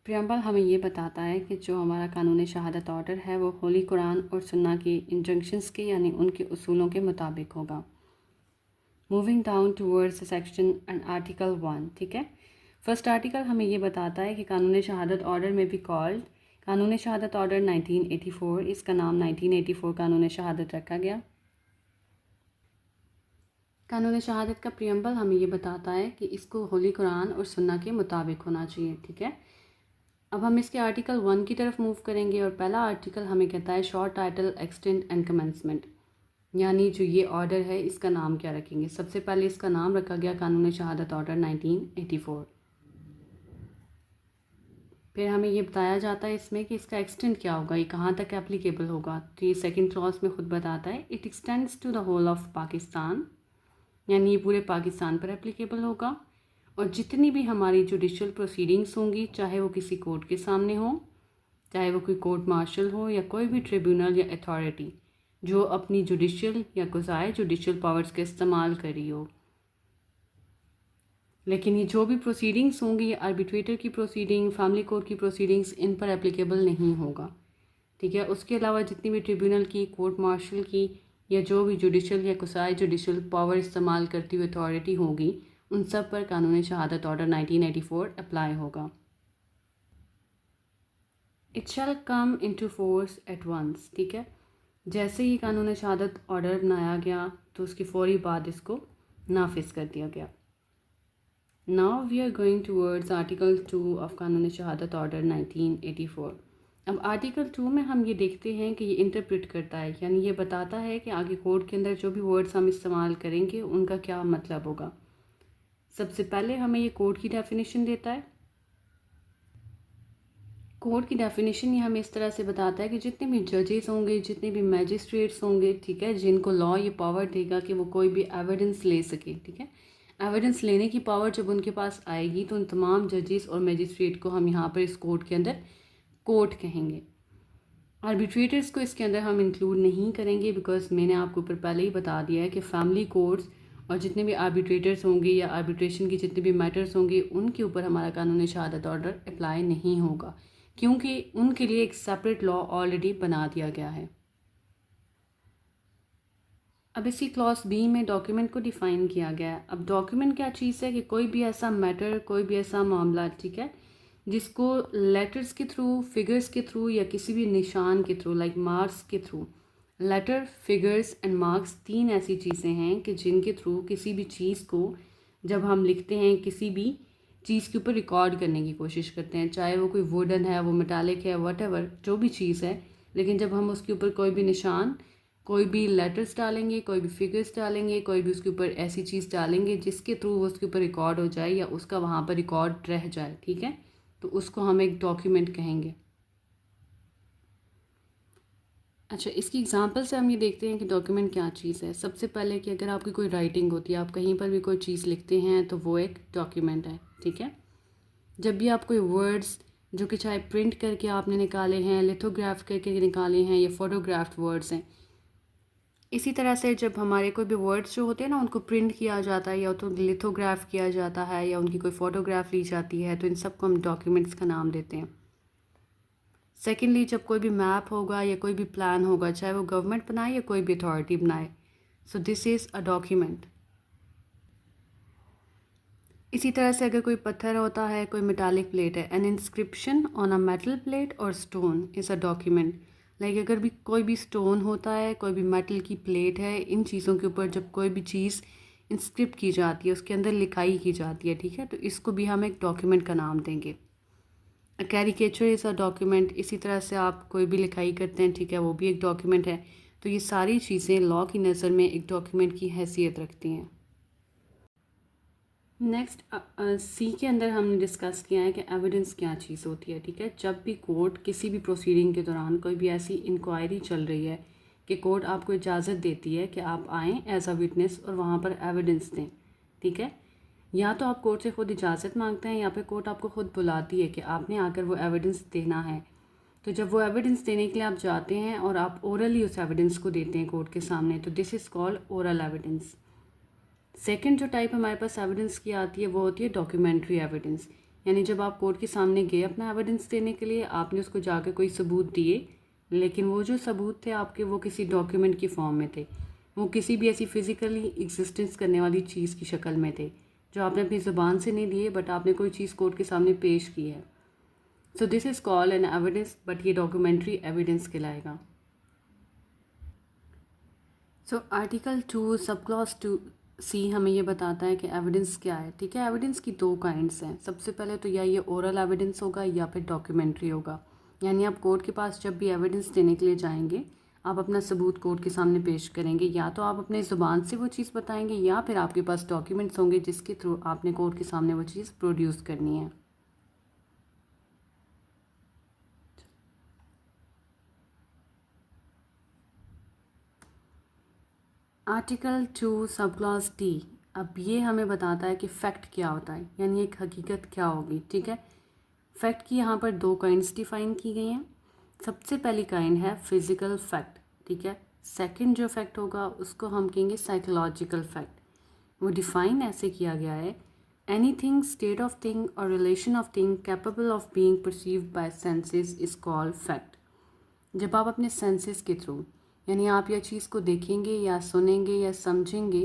Preamble हमें ये बताता है कि जो हमारा कानून शहादत ऑर्डर है वो होली कुरान और सुन्ना की इंजंक्शंस के यानी उनके उसूलों के मुताबिक होगा। Moving down towards section and article 1, ठीक है। फर्स्ट आर्टिकल हमें ये बताता है कि कानून शहादत ऑर्डर में भी कॉल्ड कानून शहादत ऑर्डर 1984, इसका नाम 1984 कानून शहादत रखा गया। कानून शहादत का प्रियम्बल हमें ये बताता है कि इसको होली कुरान और सुन्ना के मुताबिक होना चाहिए, ठीक है। अब हम इसके आर्टिकल 1 की तरफ मूव करेंगे और पहला आर्टिकल हमें कहता है short title extent and commencement, यानी जो ये ऑर्डर है इसका नाम क्या रखेंगे। सबसे पहले इसका नाम रखा गया कानून शहादत ऑर्डर 1984। फिर हमें ये बताया जाता है इसमें कि इसका एक्सटेंट क्या होगा, ये कहाँ तक एप्लीकेबल होगा। तो ये सेकंड क्लॉज में खुद बताता है it extends to the whole of Pakistan, यानी ये पूरे पाकिस्तान पर एप्लीकेबल होगा। और जितनी भी हमारी जुडिशल प्रोसीडिंग्स होंगी, चाहे वो किसी कोर्ट के सामने हो, चाहे वो कोई कोर्ट मार्शल हो या कोई भी ट्रिब्यूनल या अथॉरिटी जो अपनी जुडिशल या गुज़ाए जुडिशल पावर्स का इस्तेमाल करी हो, लेकिन ये जो भी प्रोसीडिंग्स होंगी ये आर्बिट्रेटर की प्रोसीडिंग, फैमिली कोर्ट की प्रोसीडिंग्स इन पर एप्लीकेबल नहीं होगा, ठीक है। उसके अलावा जितनी भी ट्रिब्यूनल की, कोर्ट मार्शल की या जो भी जुडिशल या गुज़ाए जुडिशल पावर इस्तेमाल करती हुई अथॉरिटी होगी, उन सब पर कानून शहादत ऑर्डर 1984 अप्लाई होगा। It shall come into force at once, ठीक है। जैसे ही कानून शहादत ऑर्डर बनाया गया तो उसकी फौरी बाद इसको नाफिज कर दिया गया। Now we are going towards article 2 ऑफ कानून शहादत ऑर्डर 1984। अब आर्टिकल 2 में हम ये देखते हैं कि ये इंटरप्रेट करता है, यानी ये बताता है कि आगे कोर्ट के अंदर जो भी वर्ड्स हम इस्तेमाल करेंगे उनका क्या मतलब होगा। सबसे पहले हमें ये कोर्ट की डेफिनेशन देता है। कोर्ट की डेफिनेशन ये हमें इस तरह से बताता है कि जितने भी जजेस होंगे, जितने भी मैजिस्ट्रेट्स होंगे, ठीक है, जिनको लॉ ये पावर देगा कि वो कोई भी एविडेंस ले सके, ठीक है। एविडेंस लेने की पावर जब उनके पास आएगी तो उन तमाम जजेस और मैजिस्ट्रेट को हम यहाँ पर इस कोर्ट के अंदर कोर्ट कहेंगे। आर्बिट्रेटर्स को इसके अंदर हम इंक्लूड नहीं करेंगे, बिकॉज मैंने आपको ऊपर पहले ही बता दिया है कि फैमिली कोर्ट्स और जितने भी आर्बिट्रेटर्स होंगे या आर्बिट्रेशन की जितने भी मैटर्स होंगे उनके ऊपर हमारा कानून शहादत ऑर्डर अप्लाई नहीं होगा, क्योंकि उनके लिए एक सेपरेट लॉ ऑलरेडी बना दिया गया है। अब इसी क्लॉज बी में डॉक्यूमेंट को डिफ़ाइन किया गया है। अब डॉक्यूमेंट क्या चीज़ है कि कोई भी ऐसा मैटर, कोई भी ऐसा मामला, ठीक है, जिसको लेटर्स के थ्रू, फिगर्स के थ्रू या किसी भी निशान के थ्रू, लाइक मार्क्स के through, letter, figures and marks 3 ऐसी चीज़ें हैं कि जिनके थ्रू किसी भी चीज़ को जब हम लिखते हैं, किसी भी चीज़ के ऊपर रिकॉर्ड करने की कोशिश करते हैं, चाहे वो कोई वुडन है, वो मेटालिक है, वटेवर जो भी चीज़ है, लेकिन जब हम उसके ऊपर कोई भी निशान, कोई भी लेटर्स डालेंगे, कोई भी फिगर्स डालेंगे, कोई भी उसके ऊपर ऐसी चीज़ डालेंगे जिसके थ्रू वो उसके ऊपर रिकॉर्ड हो जाए या उसका वहाँ पर रिकॉर्ड रह जाए, ठीक है, तो उसको हम एक डॉक्यूमेंट कहेंगे। अच्छा, इसकी एग्जांपल से हम ये देखते हैं कि डॉक्यूमेंट क्या चीज़ है। सबसे पहले कि अगर आपकी कोई राइटिंग होती है, आप कहीं पर भी कोई चीज़ लिखते हैं तो वो एक डॉक्यूमेंट है, ठीक है। जब भी आप कोई वर्ड्स जो कि चाहे प्रिंट करके आपने निकाले हैं, लिथोग्राफ करके निकाले हैं या फोटोग्राफ्ड वर्ड्स हैं, इसी तरह से जब हमारे कोई भी वर्ड्स जो होते हैं ना उनको प्रिंट किया जाता है या तो लिथोग्राफ किया जाता है या उनकी कोई फ़ोटोग्राफ ली जाती है, तो इन सब को हम डॉक्यूमेंट्स का नाम देते हैं। सेकेंडली, जब कोई भी मैप होगा या कोई भी प्लान होगा, चाहे वो गवर्नमेंट बनाए या कोई भी अथॉरिटी बनाए, so this is a document. इसी तरह से अगर कोई पत्थर होता है, कोई मेटालिक प्लेट है, an inscription on a metal plate और stone is a document. Like अगर भी कोई भी स्टोन होता है, कोई भी मेटल की प्लेट है, इन चीज़ों के ऊपर जब कोई भी चीज़ इंस्क्रिप्ट की जाती है, उसके अंदर लिखाई की जाती है, ठीक है, तो इसको भी हम एक डॉक्यूमेंट का नाम देंगे। Caricature is a document. इसी तरह से आप कोई भी लिखाई करते हैं, ठीक है, वो भी एक डॉक्यूमेंट है। तो ये सारी चीज़ें लॉ की नज़र में एक डॉक्यूमेंट की हैसियत रखती हैं। नेक्स्ट सी के अंदर हमने डिस्कस किया है कि एविडेंस क्या चीज़ होती है, ठीक है। जब भी कोर्ट किसी भी प्रोसीडिंग के दौरान कोई भी ऐसी इंक्वायरी चल रही है कि कोर्ट आपको इजाज़त देती है कि आप आएँ एज अ विटनेस और वहाँ पर एविडेंस दें, ठीक है, या तो आप कोर्ट से ख़ुद इजाज़त मांगते हैं या फिर कोर्ट आपको ख़ुद बुलाती है कि आपने आकर वो एविडेंस देना है। तो जब वो एविडेंस देने के लिए आप जाते हैं और आप ओरली उस एविडेंस को देते हैं कोर्ट के सामने, तो this is called oral evidence. Second जो टाइप हमारे पास एविडेंस की आती है वो होती है डॉक्यूमेंट्री एविडेंस। यानी जब आप कोर्ट के सामने गए अपना एविडेंस देने के लिए, आपने उसको जाकर कोई सबूत दिए, लेकिन वो जो सबूत थे आपके वो किसी डॉक्यूमेंट की फॉर्म में थे, वो किसी भी ऐसी फिज़िकली एग्जिस्टेंस करने वाली चीज़ की शक्ल में थे जो आपने अपनी ज़ुबान से नहीं दिए, बट आपने कोई चीज़ कोर्ट के सामने पेश की है। सो this is called an evidence, but ये डॉक्यूमेंट्री एविडेंस कहलाएगा। So article 2 sub clause 2C हमें ये बताता है कि एविडेंस क्या है। ठीक है, एविडेंस की दो काइंड्स हैं। सबसे पहले तो या ये ओरल एविडेंस होगा या फिर डॉक्यूमेंट्री होगा। यानी आप कोर्ट के पास जब भी एविडेंस देने के लिए जाएंगे, आप अपना सबूत कोर्ट के सामने पेश करेंगे, या तो आप अपने ज़ुबान से वो चीज़ बताएंगे या फिर आपके पास डॉक्यूमेंट्स होंगे जिसके थ्रू आपने कोर्ट के सामने वो चीज़ प्रोड्यूस करनी है। आर्टिकल 2 सब क्लॉज D, अब ये हमें बताता है कि फ़ैक्ट क्या होता है, यानी एक हकीकत क्या होगी। ठीक है, फ़ैक्ट की यहाँ पर दो काइंड्स डिफ़ाइन की गई हैं। सबसे पहली काइंड है फिज़िकल फैक्ट। ठीक है, सेकंड जो फैक्ट होगा उसको हम कहेंगे साइकोलॉजिकल फैक्ट। वो डिफ़ाइन ऐसे किया गया है, एनीथिंग, स्टेट ऑफ थिंग और relation of thing capable of being perceived bye senses is called fact. जब आप अपने सेंसेस के थ्रू, यानी आप यह चीज़ को देखेंगे या सुनेंगे या समझेंगे,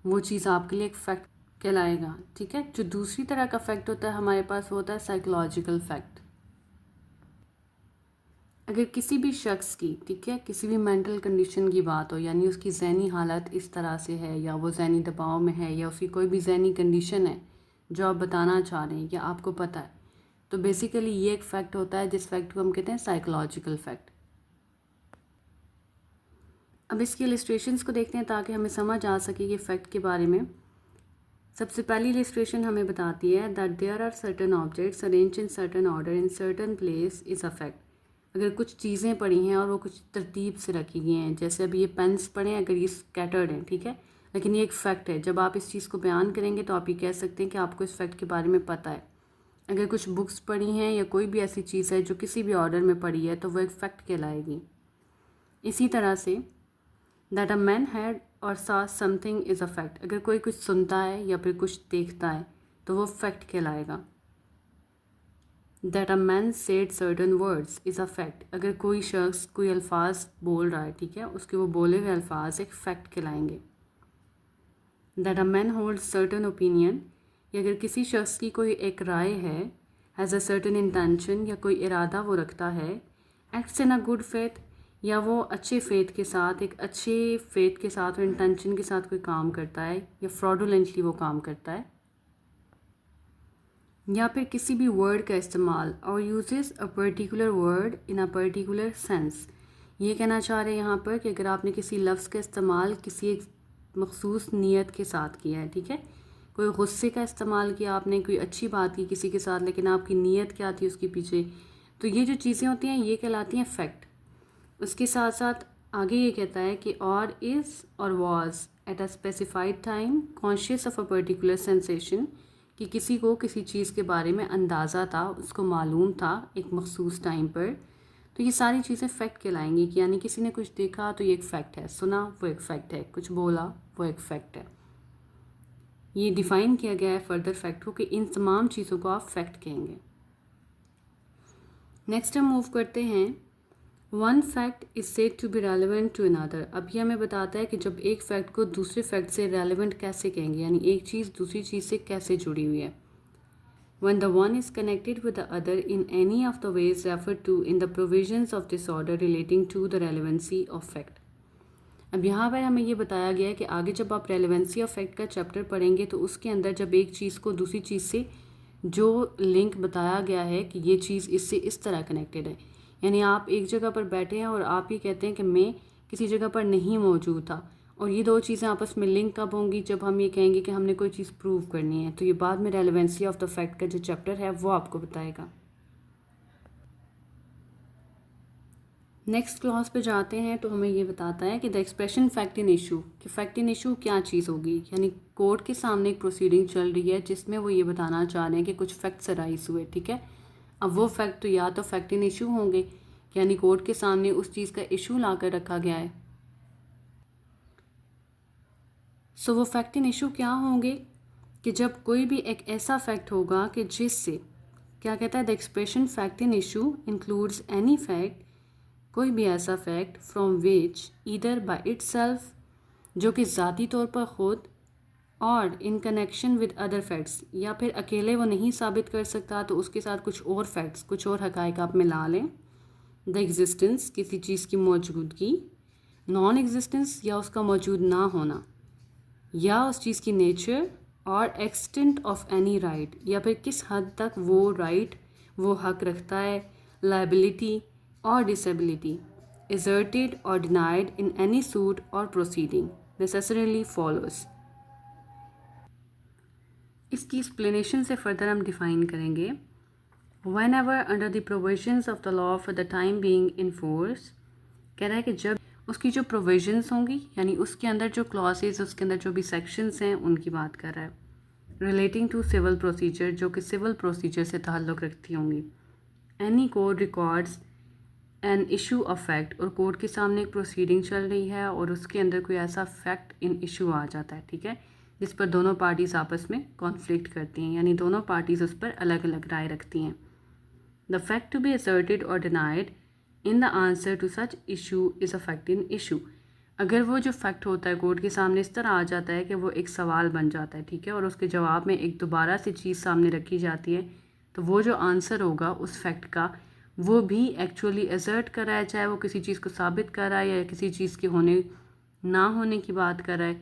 वो चीज़ आपके लिए एक फैक्ट कहलाएगा। ठीक है, जो दूसरी तरह का फैक्ट होता है हमारे पास, वो होता है साइकोलॉजिकल फैक्ट। अगर किसी भी शख्स की, ठीक है, किसी भी मेंटल कंडीशन की बात हो, यानी उसकी ज़हनी हालत इस तरह से है या वो ज़हनी दबाव में है या उसकी कोई भी ज़हनी कंडीशन है जो आप बताना चाह रहे हैं या आपको पता है, तो बेसिकली ये एक फ़ैक्ट होता है जिस फैक्ट को हम कहते हैं साइकोलॉजिकल फैक्ट। अब इसकी इलस्ट्रेशंस को देखते हैं ताकि हमें समझ आ सके कि फ़ैक्ट के बारे में। सबसे पहली इलस्ट्रेशन हमें बताती है that there are certain objects arrange in certain order in certain place is a fact. अगर कुछ चीज़ें पड़ी हैं और वो कुछ तरतीब से रखी गई हैं, जैसे अभी ये पेन्स पड़े हैं, अगर ये स्कैटर्ड हैं, ठीक है, लेकिन ये एक फ़ैक्ट है। जब आप इस चीज़ को बयान करेंगे तो आप ये कह सकते हैं कि आपको इस फैक्ट के बारे में पता है। अगर कुछ बुक्स पड़ी हैं या कोई भी ऐसी चीज़ है जो किसी भी ऑर्डर में पड़ी है तो वो एक फ़ैक्ट कहलाएगी। इसी तरह say that a man had और सा समथिंग इज़ अ फैक्ट। अगर कोई कुछ सुनता है या फिर कुछ देखता है तो वो फैक्ट कहलाएगा। That a man said certain words is a fact. अगर कोई शख्स कोई अल्फाज बोल रहा है, ठीक है, उसके वो बोले हुए अल्फाज एक फ़ैक्ट कहलाएंगे। That a man hold certain opinion, या अगर किसी शख्स की कोई एक राय है, हैज़ अ सर्टन इंटेंशन, या कोई इरादा वो रखता है, acts in a good faith, या वो अच्छे फेथ के साथ, एक अच्छे फेथ के साथ और इंटेंशन के साथ कोई काम करता है, या फ्रॉडुलेंटली वो काम करता है, या फिर किसी भी वर्ड का इस्तेमाल और uses a particular word in a particular sense. ये कहना चाह रहे हैं यहाँ पर कि अगर आपने किसी लफ्ज़ का इस्तेमाल किसी एक मखसूस नीयत के साथ किया है, ठीक है, कोई गुस्से का इस्तेमाल किया आपने, कोई अच्छी बात की किसी के साथ, लेकिन आपकी नीयत क्या थी उसके पीछे, तो ये जो चीज़ें होती हैं ये कहलाती हैं फैक्ट। उसके साथ साथ आगे ये कहता है कि और इज़ और was at a specified time conscious of a particular sensation, कि किसी को किसी चीज़ के बारे में अंदाज़ा था, उसको मालूम था एक मखसूस टाइम पर, तो ये सारी चीज़ें फ़ैक्ट कहलाएंगी। कि यानी किसी ने कुछ देखा तो ये एक फ़ैक्ट है, सुना वो एक फ़ैक्ट है, कुछ बोला वो एक फ़ैक्ट है। ये डिफ़ाइन किया गया है फर्दर फैक्ट को कि इन तमाम चीज़ों को आप फैक्ट कहेंगे। नेक्स्ट हम मूव करते हैं, one fact is said to be relevant to another. अब ये हमें बताता है कि जब एक फैक्ट को दूसरे फैक्ट से रेलिवेंट कैसे कहेंगे, यानी एक चीज़ दूसरी चीज़ से कैसे जुड़ी हुई है। When the one is connected with the other in any of the ways referred to in the provisions of this order relating to the relevancy of fact। अब यहाँ पर हमें ये बताया गया है कि आगे जब आप रेलेवेंसी ऑफ फैक्ट का चैप्टर पढ़ेंगे तो उसके अंदर जब एक चीज़ को दूसरी चीज़ से जो लिंक बताया गया है कि ये चीज़ इससे इस तरह कनेक्टेड है, यानी आप एक जगह पर बैठे हैं और आप ही कहते हैं कि मैं किसी जगह पर नहीं मौजूद था, और ये दो चीज़ें आपस में लिंक कब होंगी, जब हम ये कहेंगे कि हमने कोई चीज़ प्रूव करनी है। तो ये बाद में रेलेवेंसी ऑफ द फैक्ट का जो चैप्टर है वो आपको बताएगा। नेक्स्ट क्लॉज पे जाते हैं तो हमें ये बताता है कि the expression fact in issue, कि फैक्ट इन इशू क्या चीज़ होगी। यानी कोर्ट के सामने एक प्रोसीडिंग चल रही है जिसमें वो ये बताना चाह रहे हैं कि कुछ फैक्ट्स अराइज हुए, ठीक है। अब वो फैक्ट तो या तो फैक्ट इन इशू होंगे, यानी कोर्ट के सामने उस चीज़ का इशू ला कर रखा गया है। सो वो फैक्ट इन इशू क्या होंगे कि जब कोई भी एक ऐसा फैक्ट होगा कि जिससे क्या कहता है, the expression fact in issue includes any fact, कोई भी ऐसा fact from which either by itself, जो कि ज़ाती तौर पर ख़ुद, और in connection with other facts, या फिर अकेले वो नहीं साबित कर सकता तो उसके साथ कुछ और फैक्ट्स, कुछ और हक़ाइक़ आप मिला लें। द एग्जिस्टेंस, किसी चीज़ की मौजूदगी, नॉन एग्जिस्टेंस या उसका मौजूद ना होना, या उस चीज़ की नेचर, और एक्सटेंट ऑफ एनी राइट, या फिर किस हद तक वो राइट, वो हक रखता है, लायबिलिटी और disability, asserted or denied in any suit or proceeding necessarily follows। इसकी एक्सप्लेनेशन से फर्दर हम डिफाइन करेंगे। Whenever under the provisions of the law for the time being in force, कह रहा है कि जब उसकी जो प्रोविजंस होंगी, यानी उसके अंदर जो क्लॉसेस, उसके अंदर जो भी सेक्शंस हैं, उनकी बात कर रहा है। रिलेटिंग टू सिविल प्रोसीजर, जो कि सिविल प्रोसीजर से ताल्लुक़ रखती होंगी। Any court records an issue of fact, और कोर्ट के सामने एक प्रोसीडिंग चल रही है और उसके अंदर कोई ऐसा फैक्ट इन इशू आ जाता है, ठीक है, जिस पर दोनों पार्टीज़ आपस में कॉन्फ्लिक्ट करती हैं, यानी दोनों पार्टीज़ उस पर अलग अलग राय रखती हैं। The fact to be asserted और denied in the answer to such issue is a fact in issue. अगर वो जो फैक्ट होता है कोर्ट के सामने इस तरह आ जाता है कि वो एक सवाल बन जाता है, ठीक है, और उसके जवाब में एक दोबारा से चीज़ सामने रखी जाती है, तो वो जो आंसर होगा उस फैक्ट का, वो भी एक्चुअली असर्ट कर रहा है, चाहे वो किसी चीज़ को साबित कर रहा है या किसी चीज़ के होने ना होने की बात कर रहा है,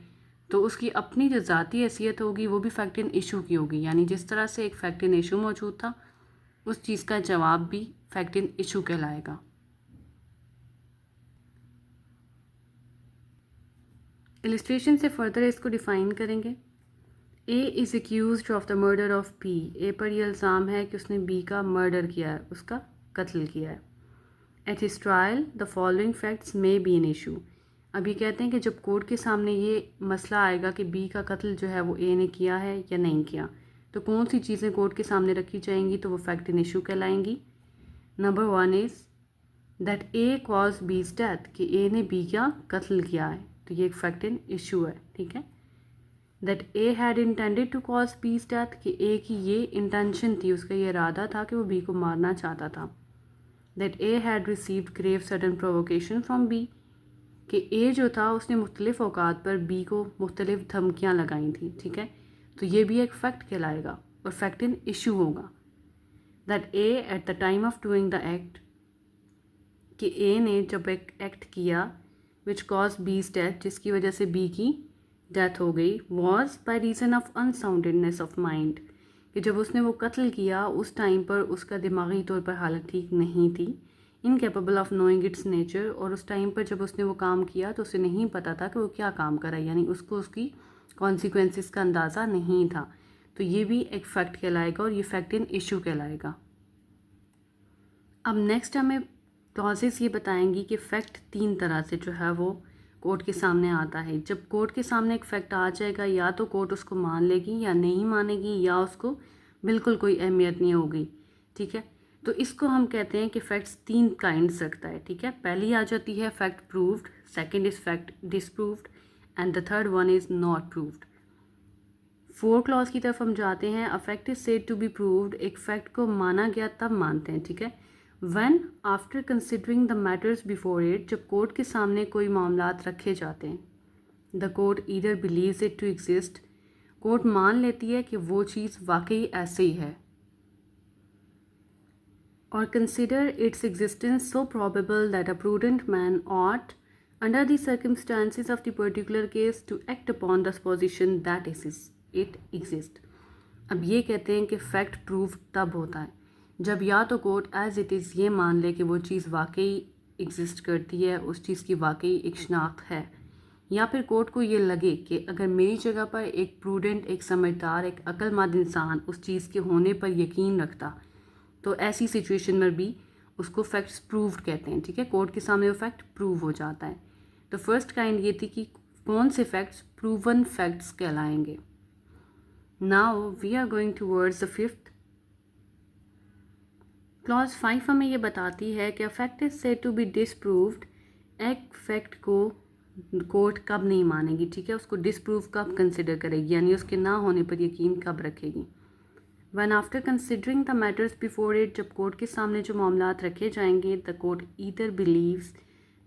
तो उसकी अपनी जो ज़ाती हैसियत होगी वो भी फैक्ट इन इशू की होगी। यानी जिस तरह से एक फैक्ट इन इशू मौजूद था, उस चीज़ का जवाब भी फैक्ट इन इशू कहलाएगा। इलिस्ट्रेशन से फर्दर इसको डिफ़ाइन करेंगे। A is accused of the murder of B, A पर यह इल्ज़ाम है कि उसने बी का मर्डर किया है, उसका कत्ल किया है। At his trial the following facts may be an issue. अभी कहते हैं कि जब कोर्ट के सामने ये मसला आएगा कि बी का कत्ल जो है वो ए ने किया है या नहीं किया, तो कौन सी चीज़ें कोर्ट के सामने रखी जाएंगी, तो वो फैक्ट इन इशू कहलाएंगी। Number 1 is that A caused B's death, कि ए ने बी का कत्ल किया है, तो ये एक फैक्ट इन इशू है, ठीक है। That A had intended to cause B's death, कि ए की ये इंटेंशन थी, उसका ये इरादा था कि वो बी को मारना चाहता था। That A had received grave sudden provocation from B, कि ए जो था उसने मुख्तलिफ औकात पर बी को मुख्तलिफ धमकियाँ लगाई थी, ठीक है, तो ये भी एक फ़ैक्ट कहलाएगा और फैक्ट इन इशू होगा। That A at the time of doing the act, कि ए ने जब एक एक्ट किया विच कॉज बीज डेथ, जिसकी वजह से बी की डेथ हो गई, was by reason of unsoundedness of mind, कि जब उसने वो कत्ल किया उस टाइम पर उसका दिमागी तौर पर हालत ठीक नहीं थी, incapable of knowing it's nature, और उस टाइम पर जब उसने वो काम किया तो उसे नहीं पता था कि वो क्या काम कर रहा है, यानी उसको उसकी कॉन्सिक्वेंसेस का अंदाज़ा नहीं था, तो ये भी एक फ़ैक्ट कहलाएगा और ये फैक्ट इन इशू कहलाएगा। अब नेक्स्ट हमें क्लॉजेस ये बताएंगी कि फ़ैक्ट 3 तरह से जो है वो कोर्ट के सामने आता है। जब कोर्ट के सामने एक फ़ैक्ट आ जाएगा, या तो कोर्ट उसको मान लेगी या नहीं मानेगी, या उसको बिल्कुल कोई अहमियत नहीं होगी, ठीक है। तो इसको हम कहते हैं कि फ़ैक्ट्स 3 काइंड्स रखता है, ठीक है। पहली आ जाती है fact proved, second is fact disproved, and the third one is not proved. 4 clause की तरफ हम जाते हैं। A fact is said to be proved, एक फैक्ट को माना गया तब मानते हैं, ठीक है। When after considering the matters before it, जब कोर्ट के सामने कोई मामलात रखे जाते हैं, the court either believes it to exist, court मान लेती है कि वो चीज़ वाकई ऐसे ही है, और consider its existence so probable that a prudent man ought, under the circumstances of the particular case, to act upon the supposition that it exists। अब ये कहते हैं कि फैक्ट प्रूव तब होता है जब या तो कोर्ट एज इट इज़ ये मान ले कि वो चीज़ वाकई एग्जिस्ट करती है, उस चीज़ की वाकई एक शनाख्त है, या फिर कोर्ट को ये लगे कि अगर मेरी जगह पर एक प्रूडेंट, एक समझदार, एक अक्लमंद इंसान उस चीज़ के होने पर यकीन रखता, तो ऐसी सिचुएशन में भी उसको फैक्ट्स प्रूव्ड कहते हैं, ठीक है। कोर्ट के सामने वो फैक्ट प्रूव हो जाता है। तो फर्स्ट काइंड ये थी कि कौन से फैक्ट्स प्रूवन फैक्ट्स कहलाएंगे। Now we are going towards the 5th clause 5 हमें ये बताती है कि a fact is said to be disproved, एक फैक्ट को कोर्ट कब नहीं मानेगी, ठीक है, उसको डिसप्रूव कब कंसिडर करेगी, यानी उसके ना होने पर यकीन कब रखेगी। One after considering the matters before it, जब कोर्ट के सामने जो मामलात रखे जाएंगे, the court either believes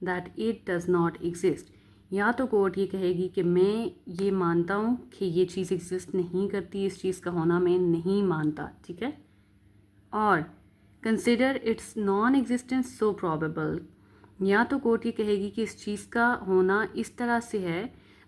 that it does not exist, या तो कोर्ट ये कहेगी कि मैं ये मानता हूँ कि ये चीज़ एग्जिस्ट नहीं करती, इस चीज़ का होना मैं नहीं मानता, ठीक है, और consider it's non existence so probable, या तो कोर्ट ये कहेगी कि इस चीज़ का होना इस तरह से है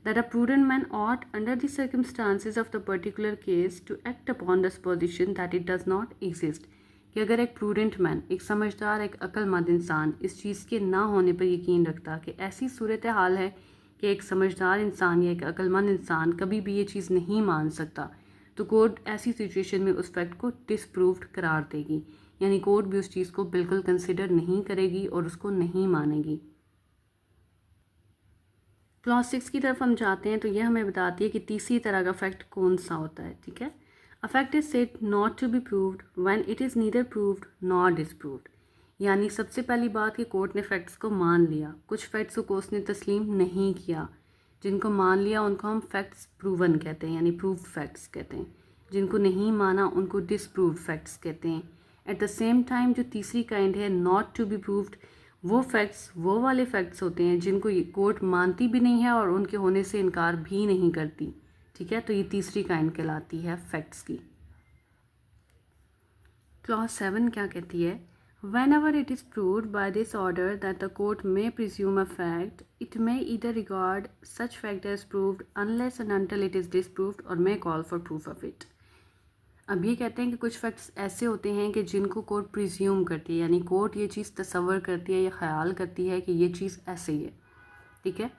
that a prudent man ought under the circumstances of the particular case to act upon the supposition that it does not exist, कि अगर एक प्रूडेंट मैन, एक समझदार, एक अक्लमंद इंसान इस चीज़ के ना होने पर यकीन रखता कि ऐसी सूरत हाल है कि एक समझदार इंसान या एक अक्लमंद इंसान कभी भी ये चीज़ नहीं मान सकता, तो कोर्ट ऐसी सिचुएशन में उस फैक्ट को डिसप्रूव्ड करार देगी, यानी कोर्ट भी उस चीज़ को बिल्कुल कंसिडर नहीं करेगी और उसको नहीं मानेगी। क्लॉज 6 की तरफ हम जाते हैं तो यह हमें बताती है कि तीसरी तरह का फैक्ट कौन सा होता है, ठीक है। A fact is said not to be proved when it is neither proved nor disproved, यानी सबसे पहली बात कि कोर्ट ने फैक्ट्स को मान लिया, कुछ फैक्ट्स को उसने तस्लीम नहीं किया, जिनको मान लिया उनको हम फैक्ट्स प्रूवन कहते हैं, यानी प्रूव्ड फैक्ट्स कहते हैं, जिनको नहीं माना उनको डिसप्रूव्ड फैक्ट्स कहते हैं। एट द सेम टाइम जो तीसरी काइंड है नॉट टू बी प्रूव्ड, वो फैक्ट्स वो वाले फैक्ट्स होते हैं जिनको ये कोर्ट मानती भी नहीं है और उनके होने से इनकार भी नहीं करती, ठीक है, तो ये तीसरी काइंड कहलाती है फैक्ट्स की। क्लॉज 7 क्या कहती है, whenever it is proved by this order that the court may presume a fact, it may either regard such fact as proved unless and until it is disproved or may call for proof of it। अब ये कहते हैं कि कुछ facts ऐसे होते हैं कि जिनको कोर्ट प्रिज्यूम करती है, यानी कोर्ट ये चीज़ तसव्वुर करती है या ख्याल करती है कि ये चीज़ ऐसे ही है, ठीक है।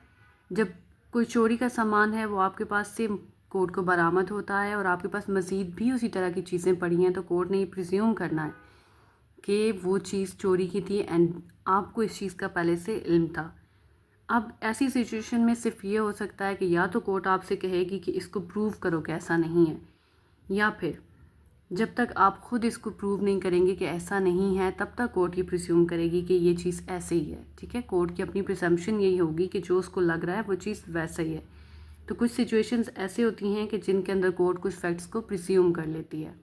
जब कोई चोरी का सामान है वो आपके पास से कोर्ट को बरामद होता है और आपके पास मज़ीद भी उसी तरह की चीज़ें पड़ी हैं, तो कोर्ट ने ये प्रिज्यूम करना है कि वो चीज़ चोरी की थी एंड आपको इस चीज़ का पहले से इल्म था। अब ऐसी सिचुएशन में सिर्फ ये हो सकता है कि या तो कोर्ट आपसे कहेगी कि इसको प्रूव करो कि ऐसा नहीं है, या फिर जब तक आप खुद इसको प्रूव नहीं करेंगे कि ऐसा नहीं है तब तक कोर्ट ये प्रिज्यूम करेगी कि ये चीज़ ऐसे ही है, ठीक है। कोर्ट की अपनी प्रिजम्पशन यही होगी कि जो उसको लग रहा है वो चीज़ वैसा ही है। तो कुछ सिचुएशंस ऐसे होती हैं कि जिनके अंदर कोर्ट कुछ फैक्ट्स को प्रिज्यूम कर लेती है।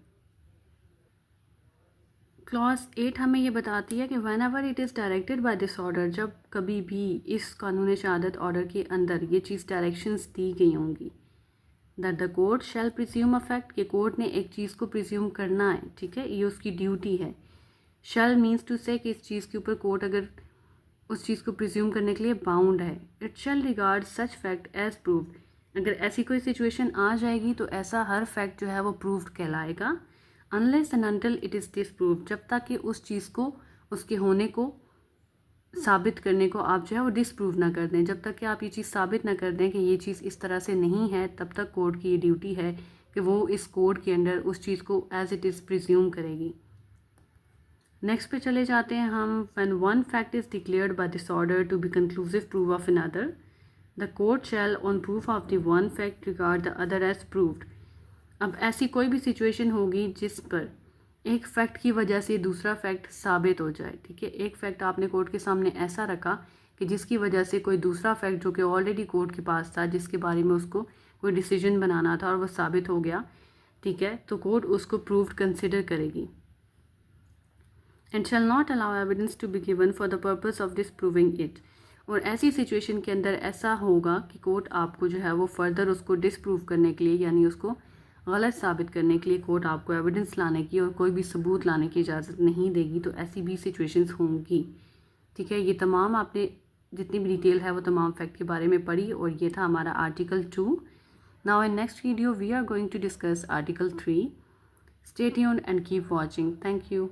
क्लॉज 8 हमें ये बताती है कि van ever it is directed by this order, जब कभी भी इस कानून शहादत ऑर्डर के अंदर ये चीज़ डायरेक्शंस दी गई होंगी, that the court shell presume a fact, कि कोर्ट ने एक चीज़ को प्रिज्यूम करना है, ठीक है, ये उसकी ड्यूटी है। शैल मीन्स टू से कि इस चीज़ के ऊपर कोर्ट अगर उस चीज़ को प्रिज्यूम करने के लिए बाउंड है। It shall regard such fact as proved, अगर ऐसी कोई सिचुएशन आ जाएगी तो ऐसा हर फैक्ट जो है वो प्रूव्ड कहलाएगा, unless and until it is disproved, जब तक कि उस चीज़ को, उसके होने को साबित करने को आप जो है वो डिसप्रूव ना कर दें। जब तक कि आप ये चीज़ साबित ना कर दें कि ये चीज़ इस तरह से नहीं है, तब तक कोर्ट की ये ड्यूटी है कि वो इस कोर्ट के अंदर उस चीज़ को एज इट इज़ प्रिज्यूम करेगी। नेक्स्ट पे चले जाते हैं हम। When one fact is declared by this order to be conclusive proof of another, the court shall on proof of the one fact regard the other as proved. अब ऐसी कोई भी सिचुएशन होगी जिस पर एक फैक्ट की वजह से दूसरा फैक्ट साबित हो जाए, ठीक है, एक फैक्ट आपने कोर्ट के सामने ऐसा रखा कि जिसकी वजह से कोई दूसरा फैक्ट जो कि ऑलरेडी कोर्ट के पास था, जिसके बारे में उसको कोई डिसीजन बनाना था और वो साबित हो गया, ठीक है, तो कोर्ट उसको प्रूव्ड कंसिडर करेगी। And shall not allow evidence to be given for the purpose of disproving it, और ऐसी सिचुएशन के अंदर ऐसा होगा कि कोर्ट आपको जो है वो फर्दर उसको डिसप्रूव करने के लिए, यानी उसको गलत साबित करने के लिए कोर्ट आपको एविडेंस लाने की और कोई भी सबूत लाने की इजाज़त नहीं देगी। तो ऐसी भी सिचुएशंस होंगी, ठीक है। ये तमाम आपने जितनी भी डिटेल है वो तमाम फैक्ट के बारे में पढ़ी, और ये था हमारा article 2। Now in next video we are going to discuss article 3। Stay tuned and keep watching. Thank you.